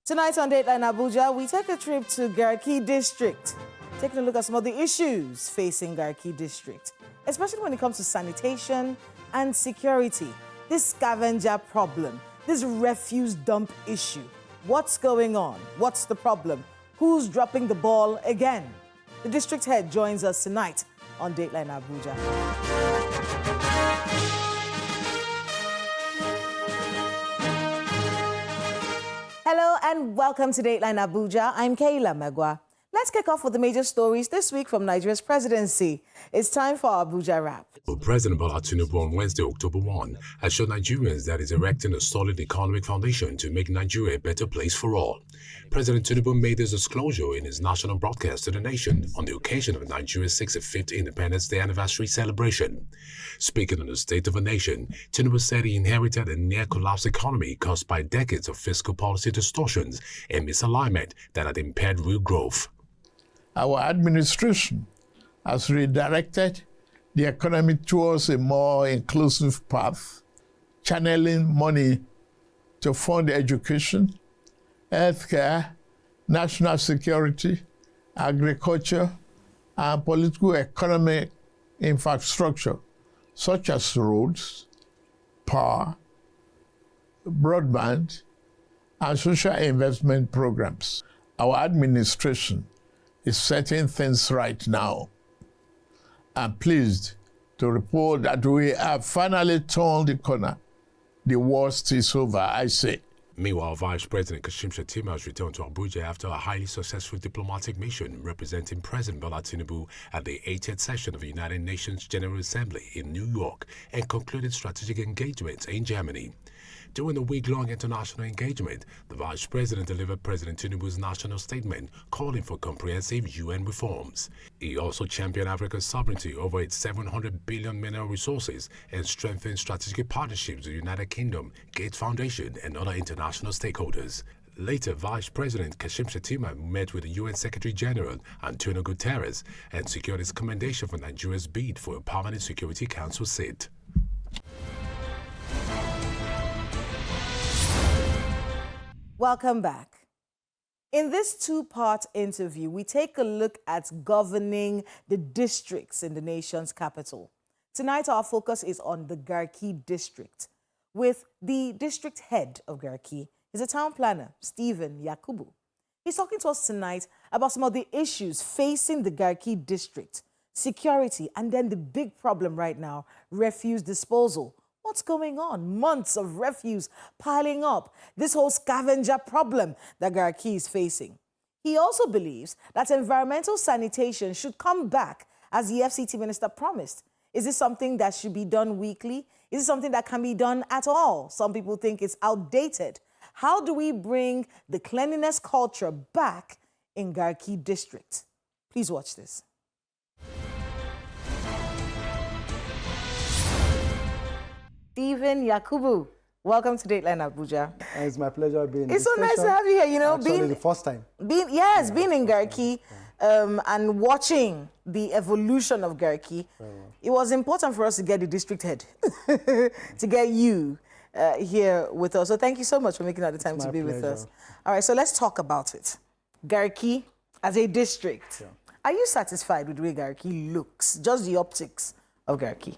Tonight on Dateline Abuja, we take a trip to Garki District, taking a look at some of the issues facing Garki District, especially when it comes to sanitation and security. This scavenger problem, this refuse dump issue. What's going on? What's the problem? Who's dropping the ball again? The district head joins us tonight on Dateline Abuja. Hello and welcome to Dateline Abuja. I'm Kayla Megwa. Let's kick off with the major stories this week from Nigeria's presidency. It's time for our Abuja Wrap. President Bola Tinubu on Wednesday, October 1, assured Nigerians that he's erecting a solid economic foundation to make Nigeria a better place for all. President Tinubu made this disclosure in his national broadcast to the nation on the occasion of Nigeria's 65th Independence Day anniversary celebration. Speaking on the state of a nation, Tinubu said he inherited a near-collapsed economy caused by decades of fiscal policy distortions and misalignment that had impaired real growth. Our administration has redirected the economy towards a more inclusive path, channeling money to fund education, healthcare, national security, agriculture, and political economic infrastructure, such as roads, power, broadband, and social investment programs. Our administration is setting things right now. I'm pleased to report that we have finally turned the corner. The worst is over, I say. Meanwhile, Vice President Kashim Shettima has returned to Abuja after a highly successful diplomatic mission representing President Bola Tinubu at the 80th session of the United Nations General Assembly in New York and concluded strategic engagements in Germany. During the week-long international engagement, the Vice President delivered President Tinubu's national statement calling for comprehensive UN reforms. He also championed Africa's sovereignty over its 700 billion mineral resources and strengthened strategic partnerships with the United Kingdom, Gates Foundation, and other international stakeholders. Later, Vice President Kashim Shettima met with the UN Secretary-General Antonio Guterres and secured his commendation for Nigeria's bid for a permanent Security Council seat. Welcome back. In this two-part interview, we take a look at governing the districts in the nation's capital. Tonight, our focus is on the Garki district, with the district head of Garki, is a town planner, Stephen Yakubu. He's talking to us tonight about some of the issues facing the Garki district, security, and then the big problem right now, refuse disposal. What's going on? Months of refuse piling up. This whole scavenger problem that Garki is facing. He also believes that environmental sanitation should come back as the FCT minister promised. Is this something that should be done weekly? Is it something that can be done at all? Some people think it's outdated. How do we bring the cleanliness culture back in Garki district? Please watch this. Stephen Yakubu, welcome to Dateline Abuja. It's my pleasure being It's so nice to have you here, you know. Actually, the first time. Being in Garki and watching the evolution of Garki, it was important for us to get the district head, to get you here with us. So thank you so much for making out the time to be with us. All right, so let's talk about it. Garki as a district. Yeah. Are you satisfied with the way Garki looks? Just the optics of Garki?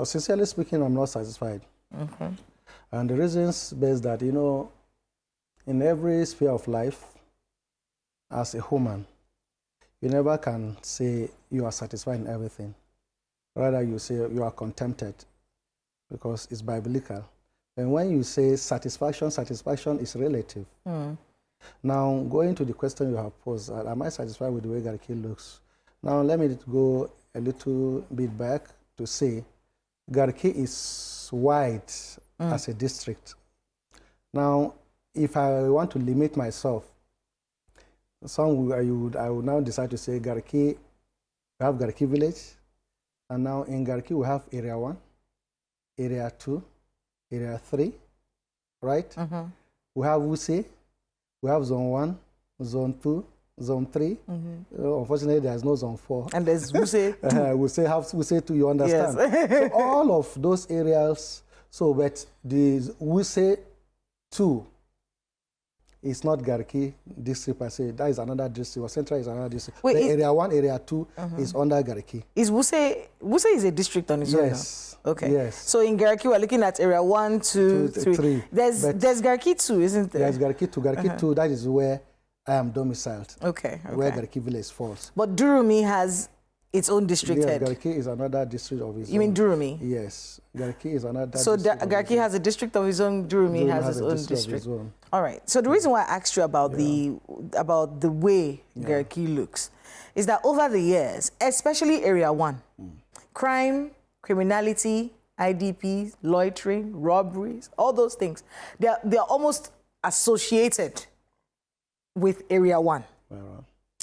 Sincerely speaking, I'm not satisfied. And the reasons based that, you know, in every sphere of life, as a human, you never can say you are satisfied in everything. Rather, you say you are contented because it's biblical. And when you say satisfaction, satisfaction is relative. Now, going to the question you have posed, am I satisfied with the way Garki looks? Now, let me go a little bit back to say Garki is wide as a district. Now, if I want to limit myself, I would now decide to say Garki, we have Garki village, and now in Garki we have area 1, area 2, area 3, right? We have Wuse, we have zone 1, zone 2, zone 3. Unfortunately, there's no zone 4. And there's Wuse Wuse 2, you understand? Yes. So all of those areas, but the Wuse 2 It's not Garki district per se. That is another district. Or Central is another district. Wait, the area 1, area 2 is under Garki. Is Wuse is a district on its own? Yes. Now? Okay. Yes. So in Garki, we're looking at area 1, 2, 3. There's Garki 2, isn't there? There's Garki 2. Garki 2, that is where I am domiciled. Okay. Where Garki village falls. But Durumi has its own district head. Garki is another district of its own. You mean Durumi? Yes. Garki is another so district. So Garki has a district of his own, Durumi has its own district. All right. So the reason why I asked you about the way Garki looks is that over the years, especially area 1, crime, criminality, IDPs, loitering, robberies, all those things, they're almost associated with area 1.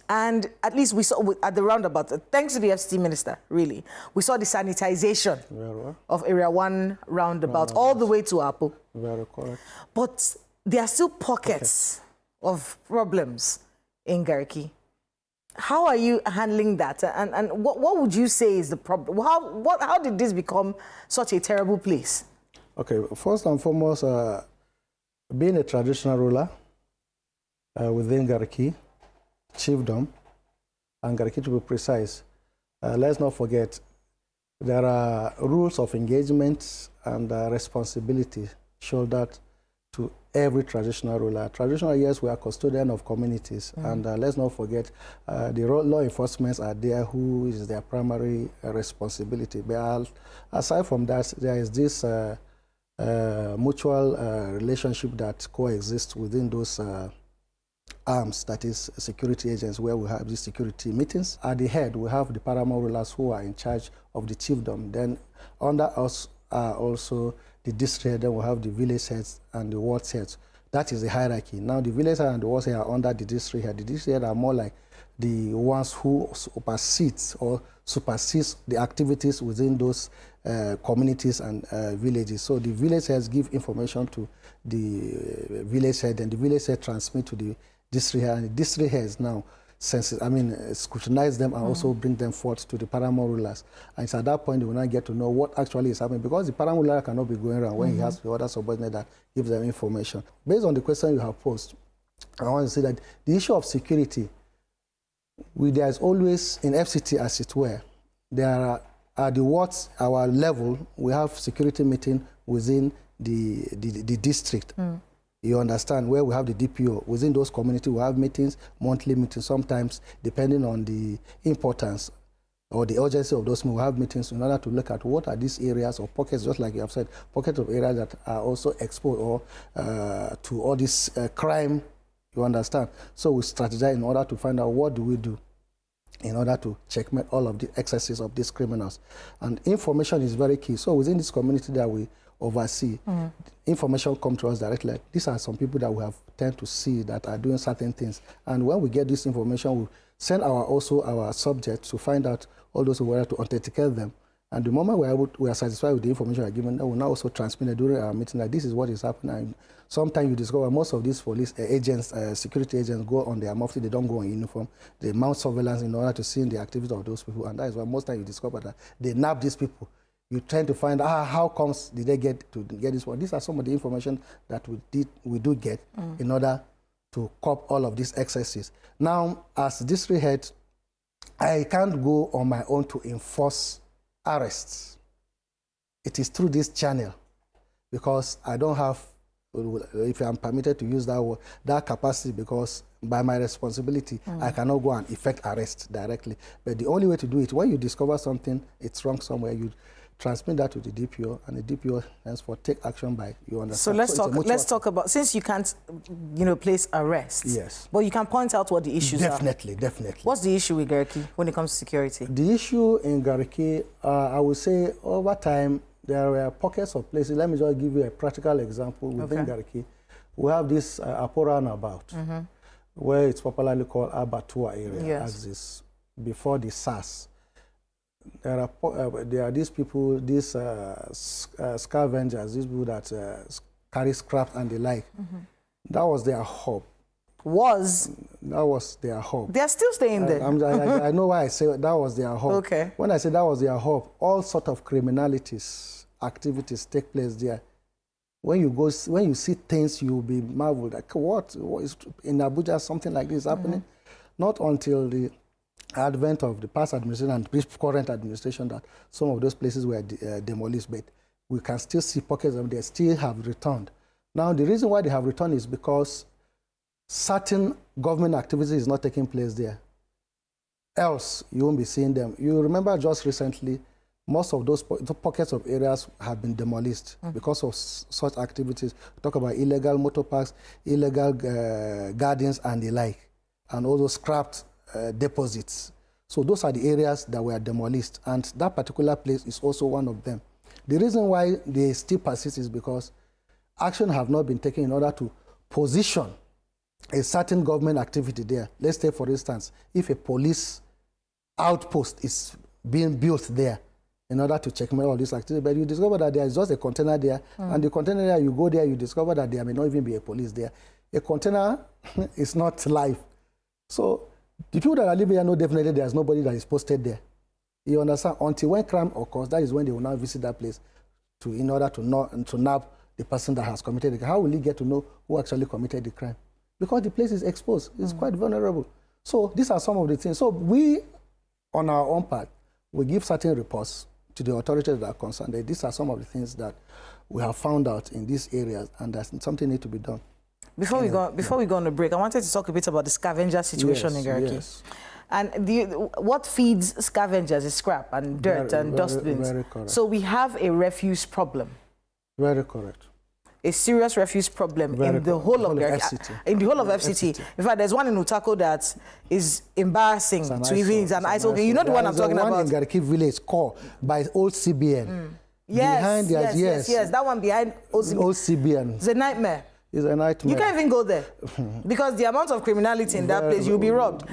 And at least we saw at the roundabout, thanks to the FCT minister, really, we saw the sanitization of area 1 roundabout all the way to Apo. Very correct. But there are still pockets of problems in Garki. How are you handling that? And what would you say is the problem? How did this become such a terrible place? Okay, first and foremost, being a traditional ruler within Garki, chiefdom, and Garki to be precise, let's not forget, there are rules of engagement and responsibility shouldered to every traditional ruler. Traditional, yes, we are custodian of communities, and let's not forget, the law enforcement are there who is their primary responsibility. But aside from that, there is this mutual relationship that coexists within those arms, that is security agents, where we have these security meetings. At the head, we have the paramount rulers who are in charge of the chiefdom. Then under us are also the district head, then we have the village heads and the ward heads. That is the hierarchy. Now the village head and the ward head are under the district head. The district head are more like the ones who supersedes the activities within those communities and villages. So the village heads give information to the village head, and the village head transmit to the district head, and the district heads now scrutinize them and also bring them forth to the paramount rulers. And it's at that point they will not get to know what actually is happening, because the paramount ruler cannot be going around when he has the other subordinate that gives them information. Based on the question you have posed, I want to say that the issue of security, there is always, in FCT as it were, there are at the wards, our level, we have security meeting within the district. You understand, where we have the DPO. Within those communities, we have meetings, monthly meetings, sometimes, depending on the importance or the urgency of those meetings, we have meetings in order to look at what are these areas or pockets, just like you have said, pockets of areas that are also exposed or to all this crime, you understand. So we strategize in order to find out what do we do in order to checkmate all of the excesses of these criminals. And information is very key. So within this community that we oversee, information comes to us directly. Like, these are some people that we have tend to see that are doing certain things. And when we get this information, we send our subjects to find out all those who were to authenticate them. And the moment we are satisfied with the information we are given, we will now also transmit it during our meeting that this is what is happening. And sometimes you discover most of these police agents, security agents, go on their mufti, they don't go in uniform. They mount surveillance in order to see the activities of those people. And that is why most times you discover that they nab these people. You tend to find how comes did they get this one. These are some of the information that we do get in order to curb all of these excesses. Now, as district head, I can't go on my own to enforce arrests. It is through this channel, because I don't have, if I'm permitted to use that word, that capacity, because by my responsibility, I cannot go and effect arrest directly. But the only way to do it, when you discover something, it's wrong somewhere, you transmit that to the DPO, and the DPO henceforth take action by, you understand. So let's talk about, since you can't, place arrests. Yes. But you can point out what the issues are. Definitely. What's the issue with Garki when it comes to security? The issue in Garki, I would say over time, there were pockets of places. Let me just give you a practical example within Garki. We have this Apo roundabout, where it's popularly called Abatua area, axis, before the SARS. There are these people, these scavengers, these people that carry scraps and the like. That was their hub. That was their hub. They are still staying there. I know why I say that was their hub. Okay. When I say that was their hub, all sort of criminalities, activities take place there. when you see things, you'll be marveled. Like, what is in Abuja, something like this happening? Not until the advent of the past administration and this current administration that some of those places were demolished, but we can still see pockets of them. They still have returned. Now, the reason why they have returned is because certain government activity is not taking place there. Else, you won't be seeing them. You remember just recently, most of those pockets of areas have been demolished because of such activities. Talk about illegal motor parks, illegal gardens, and the like, and also scrapped deposits. So those are the areas that were demolished, and that particular place is also one of them. The reason why they still persist is because action have not been taken in order to position a certain government activity there. Let's say, for instance, if a police outpost is being built there in order to checkmate all this activity, but you discover that there is just a container there, and the container there, you go there, you discover that there may not even be a police there. A container is not live. So the people that are living here know definitely there's nobody that is posted there. You understand? Until when crime occurs, that is when they will now visit that place in order to nab the person that has committed the crime. How will he get to know who actually committed the crime? Because the place is exposed. It's quite vulnerable. So these are some of the things. So we, on our own part, we give certain reports to the authorities that are concerned. These are some of the things that we have found out in these areas, and that something needs to be done. Before we go on a break, I wanted to talk a bit about the scavenger situation in Garki. Yes. And what feeds scavengers is scrap and dirt and dustbins. Very correct. So we have a refuse problem. Very correct. A serious refuse problem in the whole of FCT. In the whole of FCT. In fact, there's one in Utako that is embarrassing to even. It's an ISO. Okay, you know the one I'm talking about. One in Garki village called by old CBN. Yes. That one behind old CBN. It's a nightmare. It's a nightmare. You can't even go there because the amount of criminality in that place, you'll be robbed.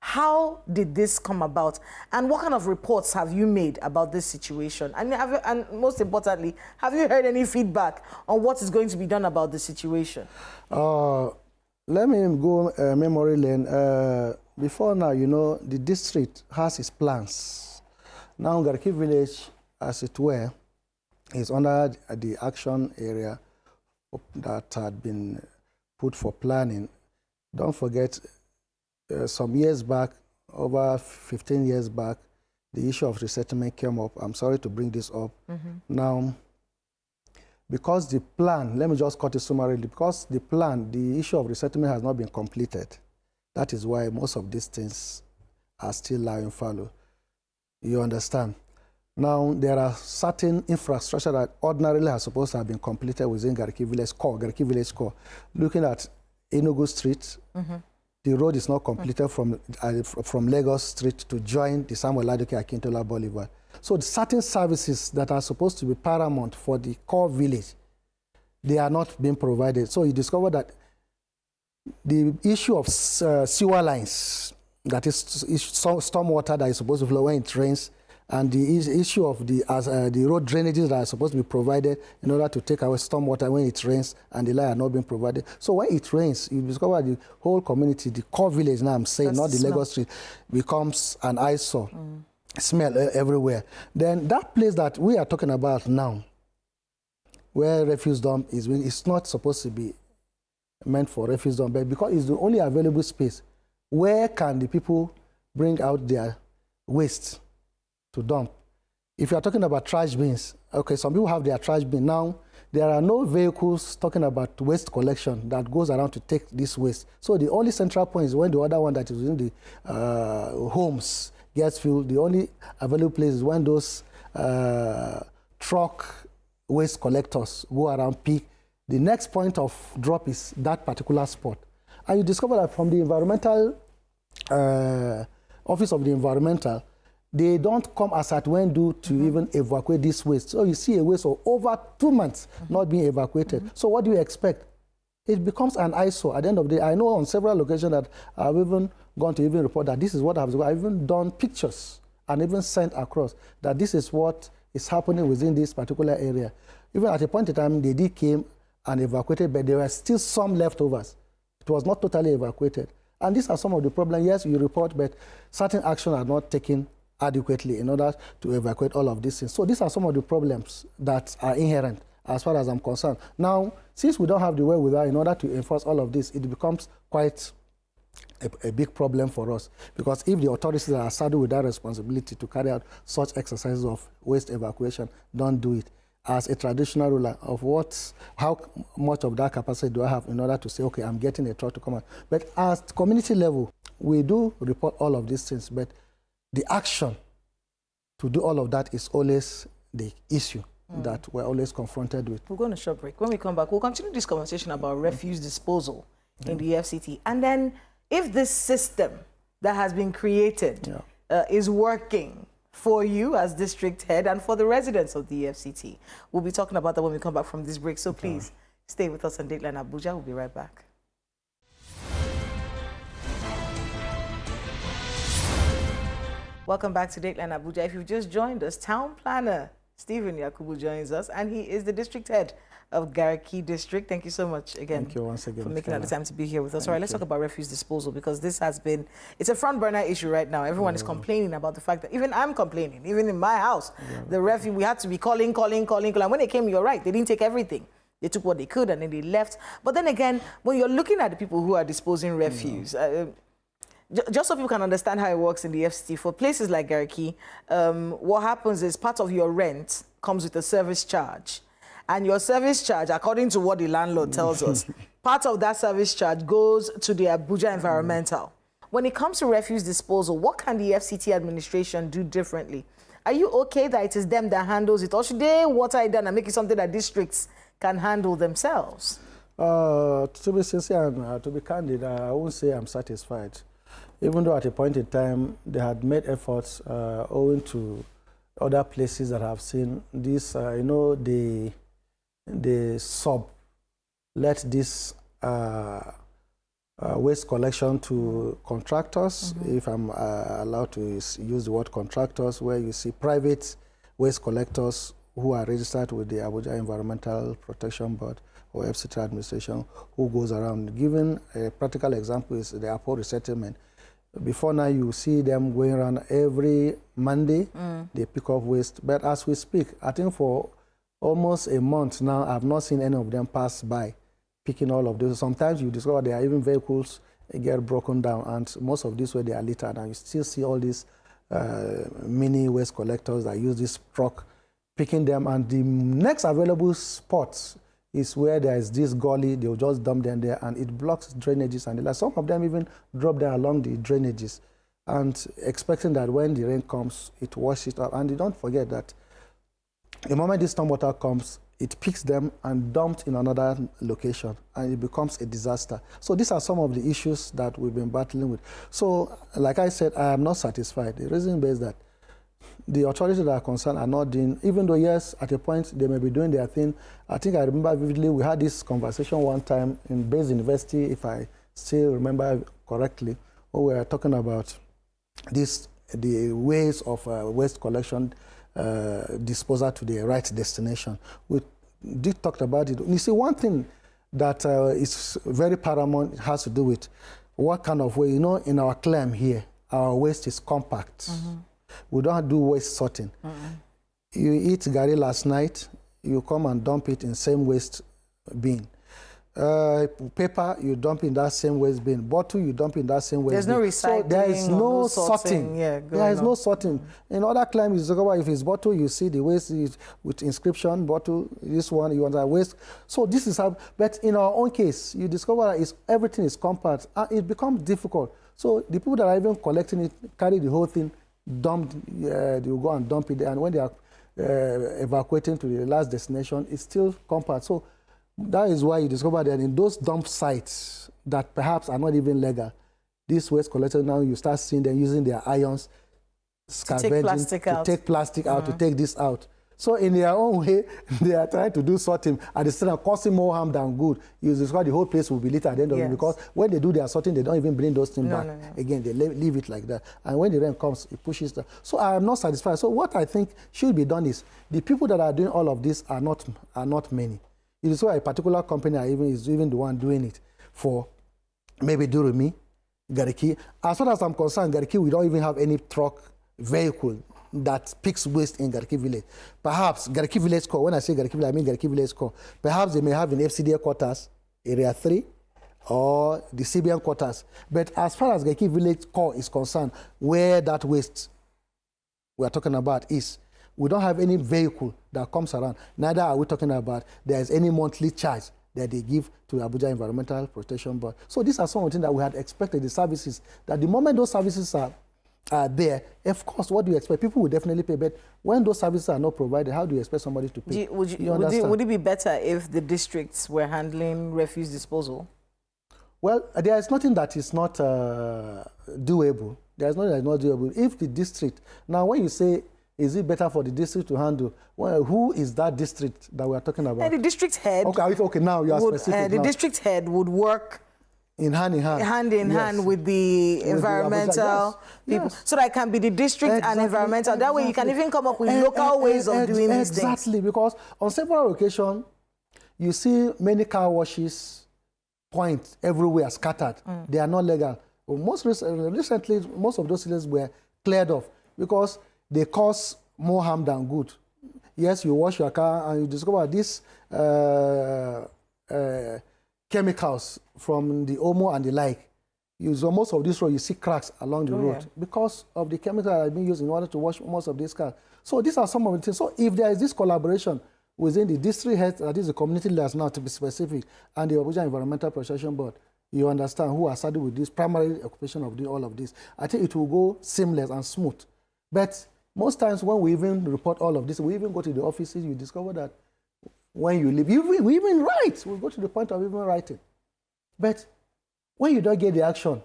How did this come about, and what kind of reports have you made about this situation? And most importantly, have you heard any feedback on what is going to be done about the situation? Let me go memory lane. Before now, you know, the district has its plans. Now, Garki village, as it were, is under the action area that had been put for planning. Don't forget, some years back, over 15 years back, the issue of resettlement came up. I'm sorry to bring this up. Now, because the plan, let me just cut it summarily, because the plan, the issue of resettlement has not been completed. That is why most of these things are still lying fallow. You understand? Now, there are certain infrastructure that ordinarily are supposed to have been completed within Garki Village Core. Looking at Enugu Street, the road is not completed from Lagos Street to join the Samuel Aduke Akintola Boulevard. So the certain services that are supposed to be paramount for the core village, they are not being provided. So you discover that the issue of sewer lines, that is storm water that is supposed to flow when it rains, and the issue of the road drainages that are supposed to be provided in order to take away storm water when it rains, and the line are not being provided. So when it rains, you discover the whole community, the core village, now I'm saying, not the Lagos Street, becomes an eyesore. Smell everywhere. Then that place that we are talking about now, where refuse dump is, it's not supposed to be meant for refuse dump, but because it's the only available space, where can the people bring out their waste to dump? If you are talking about trash bins, okay, some people have their trash bin. Now, there are no vehicles talking about waste collection that goes around to take this waste. So the only central point is when the other one that is in the homes gets filled, the only available place is when those truck waste collectors go around pick. The next point of drop is that particular spot. And you discover that from the environmental, Office of the Environmental, they don't come as at when due to even evacuate this waste. So you see a waste of over 2 months not being evacuated. So what do you expect? It becomes an eyesore at the end of the day. I know on several occasions that I've even gone to even report that this is what I've even done pictures and even sent across that this is what is happening within this particular area. Even at a point in time, they did came and evacuated, but there were still some leftovers. It was not totally evacuated. And these are some of the problems. Yes, you report, but certain actions are not taken adequately in order to evacuate all of these things. So these are some of the problems that are inherent as far as I'm concerned. Now, since we don't have the wherewithal in order to enforce all of this, it becomes quite a big problem for us, because if the authorities that are saddled with that responsibility to carry out such exercises of waste evacuation don't do it, as a traditional ruler of how much of that capacity do I have in order to say, okay, I'm getting a truck to come out. But at community level, we do report all of these things, but the action to do all of that is always the issue that we're always confronted with. We're going to short break. When we come back, we'll continue this conversation about refuse disposal in the FCT. And then if this system that has been created is working for you as district head and for the residents of the FCT, we'll be talking about that when we come back from this break. So please stay with us on Dateline Abuja. We'll be right back. Welcome back to Dateline Abuja. If you've just joined us, Town Planner Stephen Yakubu joins us, and he is the district head of Garki district. Thank you so much again. Thank you once again for making out the time to be here with us. All right, let's talk about refuse disposal, because this has been, it's a front burner issue right now. Everyone is complaining about the fact that, even I'm complaining, even in my house, the refuse, we had to be calling. And when they came, you're right, they didn't take everything. They took what they could and then they left. But then again, when you're looking at the people who are disposing refuse, just so people can understand how it works in the FCT, for places like Garki, what happens is part of your rent comes with a service charge. And your service charge, according to what the landlord tells us, part of that service charge goes to the Abuja Environmental. When it comes to refuse disposal, what can the FCT administration do differently? Are you okay that it is them that handles it, or should they water it down and make it something that districts can handle themselves? To be sincere and to be candid, I won't say I'm satisfied. Even though at a point in time they had made efforts owing to other places that have seen this, the sub let this waste collection to contractors, if I'm allowed to use the word contractors, where you see private waste collectors who are registered with the Abuja Environmental Protection Board or FCT administration, who goes around. Given a practical example is the Apo resettlement. Before now, you see them going around every Monday, they pick up waste. But as we speak, I think for almost a month now, I've not seen any of them pass by, picking all of those. Sometimes you discover there are even vehicles get broken down, and most of these where they are littered, and you still see all these mini waste collectors that use this truck, picking them, and the next available spots is where there is this gully, they'll just dump them there, and it blocks drainages, and some of them even drop there along the drainages, and expecting that when the rain comes, it washes it up. And you don't forget that the moment this stormwater comes, it picks them and dumps in another location, and it becomes a disaster. So these are some of the issues that we've been battling with. So, like I said, I am not satisfied. The reason is that the authorities that are concerned are not doing, even though, yes, at a point they may be doing their thing. I think I remember vividly, we had this conversation one time in Bayes University, if I still remember correctly, where we were talking about the ways of waste collection, disposal to the right destination. We did talk about it. You see, one thing that is very paramount has to do with what kind of way, in our claim here, our waste is compact. We don't do waste sorting. You eat garri last night, you come and dump it in same waste bin. Paper, you dump in that same waste bin. Bottle, you dump in that same waste bin. There's no recycling. So there is no sorting. There is no sorting. In other claims, if it's bottle, you see the waste is with inscription, bottle, this one, you want that waste. So this is how, but in our own case, you discover that everything is compact, and it becomes difficult. So the people that are even collecting it, carry the whole thing, dumped, you go and dump it there, and when they are evacuating to the last destination, it's still compact. So that is why you discover that in those dump sites that perhaps are not even legal, these waste collectors, now you start seeing them using their irons, scavenging, to take plastic out, to take this out. So in their own way, they are trying to do sorting, and it's still causing more harm than good. You discover the whole place will be littered at the end of it, because when they do their sorting, they don't even bring those things back. Again, they leave it like that. And when the rain comes, it pushes them. So I am not satisfied. So what I think should be done is, the people that are doing all of this are not many. It is why a particular company is even the one doing it for maybe Durumi, Garki. As far as I'm concerned, Garki, we don't even have any truck vehicle that picks waste in Garki village. Perhaps Garki village core, when I say Garki village, I mean Garki village core. Perhaps they may have in FCT quarters, area 3, or the CBN quarters. But as far as Garki village core is concerned, where that waste we are talking about is, we don't have any vehicle that comes around. Neither are we talking about there is any monthly charge that they give to Abuja Environmental Protection Board. So these are some of the things that we had expected, the services, that the moment those services are there, of course, what do you expect? People will definitely pay, but when those services are not provided, how do you expect somebody to pay? Would it be better if the districts were handling refuse disposal? Well, there is nothing that is not doable. There is nothing that is not doable. If the district, now when you say, is it better for the district to handle? Well, who is that district that we are talking about? The district head. Okay, now you are specific. The district head would work hand in hand with the environmental people. Yes. So that it can be the district and environmental. That way you can even come up with local ways of doing these things. Exactly, because on several occasions, you see many car washes point everywhere scattered. They are not legal. Well, recently, most of those cities were cleared off because they cause more harm than good. Yes, you wash your car and you discover these chemicals from the Omo and the like. So most of this road, you see cracks along the road because of the chemicals that are being used in order to wash most of these cars. So these are some of the things. So if there is this collaboration within the district head, that is the community leaders now to be specific, and the Abuja Environmental Protection Board, you understand, who are started with this primary occupation of all of this, I think it will go seamless and smooth. But most times when we even report all of this, we even go to the offices, you discover that when you leave, we even write. We go to the point of even writing. But when you don't get the action,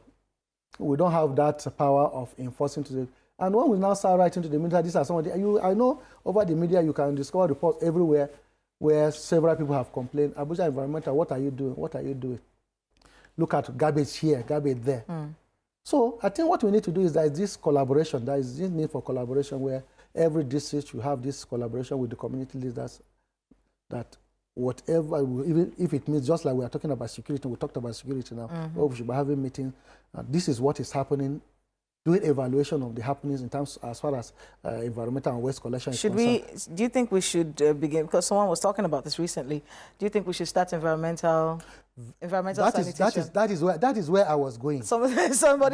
we don't have that power of enforcing to the... And when we now start writing to the media, these are some of the... I know over the media you can discover reports everywhere where several people have complained. Abuja Environmental, what are you doing? What are you doing? Look at garbage here, garbage there. So I think what we need to do is that this collaboration, there is this need for collaboration where every district should have this collaboration with the community leaders, that whatever, even if it means, just like we are talking about security, we talked about security now, where we should be having meetings. This is what is happening, doing evaluation of the happenings in terms as far as environmental and waste collection is concerned. Do you think we should begin, because someone was talking about this recently, do you think we should start environmental sanitation? That is where I was going. Somebody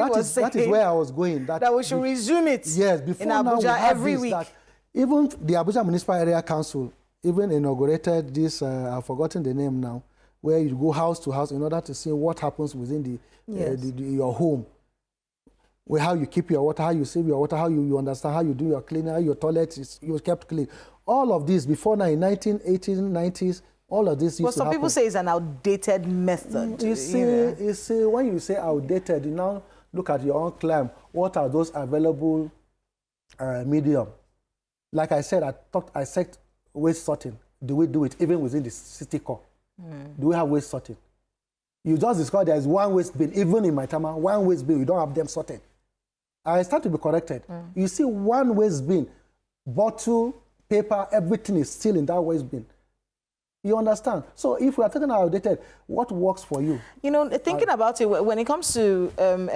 was saying that is where I was going. That we should resume it. Yes, before in Abuja now every week. Even the Abuja Municipal Area Council even inaugurated this. I've forgotten the name now, where you go house to house in order to see what happens within your home. Where how you keep your water, how you save your water, how you understand, how you do your cleaning, how your toilet is kept clean. All of this before now in 1980s, 90s. All of this used to happen. Some people say it's an outdated method. You see, when you say outdated, you now look at your own climb. What are those available medium? Like I said, I said waste sorting. Do we do it even within the city core? Do we have waste sorting? You just discovered there is one waste bin, even in my town, one waste bin, we don't have them sorted. I start to be corrected. You see one waste bin, bottle, paper, everything is still in that waste bin. You understand? So if we are talking about outdated, what works for you? You know, thinking about it, when it comes to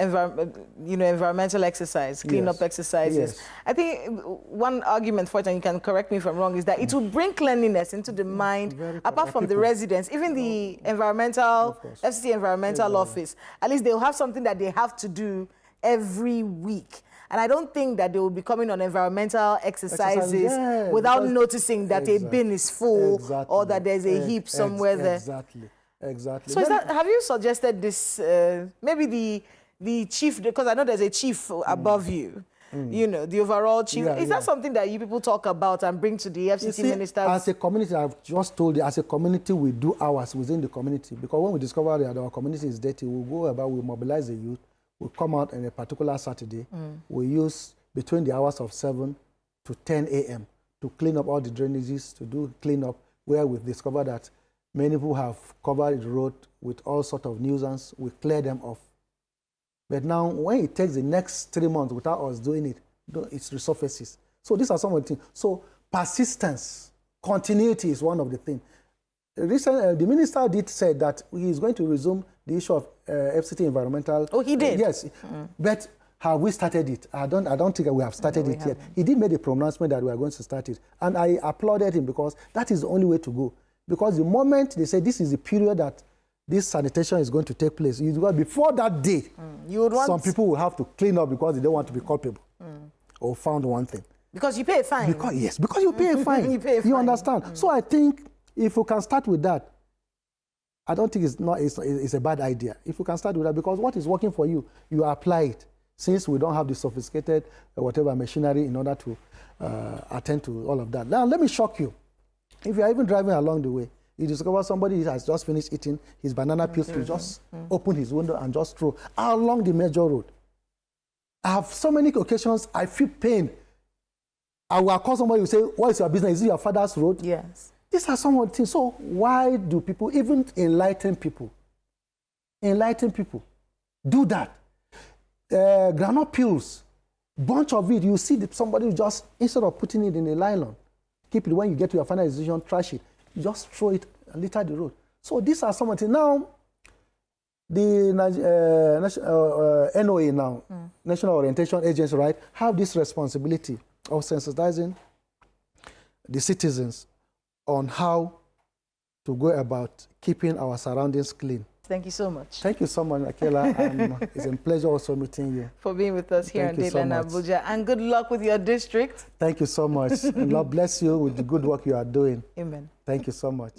environmental exercise, cleanup exercises, I think one argument for it, and you can correct me if I'm wrong, is that it will bring cleanliness into the mind, apart from the residents, even the environmental, FCT environmental office. At least they'll have something that they have to do every week. And I don't think that they will be coming on environmental exercises without noticing that a bin is full or that there's a heap somewhere there. Exactly. So have you suggested this, maybe the chief, because I know there's a chief above you, you know, the overall chief. Is that something that you people talk about and bring to the FCT ministers? As a community, I've just told you, as a community, we do ours within the community. Because when we discover that our community is dirty, we mobilize the youth. We come out on a particular Saturday. We use between the hours of 7 to 10 a.m. to clean up all the drainages, to do cleanup, where we've discovered that many people have covered the road with all sorts of nuisance. We clear them off. But now, when it takes the next 3 months without us doing it, it resurfaces. So these are some of the things. So persistence, continuity is one of the things. Recently, the minister did say that he is going to resume the issue of FCT environmental. Oh, he did? Yes. But have we started it? I don't think we have started it yet. He did make a pronouncement that we are going to start it. And I applauded him because that is the only way to go. Because the moment they say this is the period that this sanitation is going to take place, before that day, some people will have to clean up because they don't want to be culpable or found one thing. Because you pay a fine. Because you pay a fine. You understand? So I think if we can start with that, I don't think it's a bad idea. If we can start with that, because what is working for you, you apply it. Since we don't have the sophisticated machinery in order to attend to all of that. Now, let me shock you. If you are even driving along the way, you discover somebody has just finished eating his banana peels, to just open his window and just throw along the major road. I have so many occasions, I feel pain. I will call somebody who say, what is your business? Is it your father's road? Yes. These are some of the things. So why do people, even enlightened people, do that? Groundnut peels, bunch of it, you see somebody just, instead of putting it in a nylon, keep it when you get to your final decision, trash it, you just throw it and litter the road. So these are some of the things. Now, the NOA now, National Orientation Agency, right, have this responsibility of sensitizing the citizens on how to go about keeping our surroundings clean. Thank you so much. Thank you so much, Akela. It's a pleasure also meeting you. For being with us here in Dateline, Abuja. And good luck with your district. Thank you so much. And Lord bless you with the good work you are doing. Amen. Thank you so much.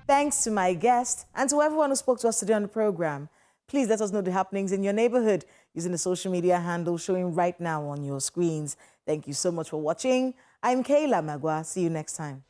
Thanks to my guest and to everyone who spoke to us today on the program. Please let us know the happenings in your neighborhood using the social media handle showing right now on your screens. Thank you so much for watching. I'm Kayla Magwa. See you next time.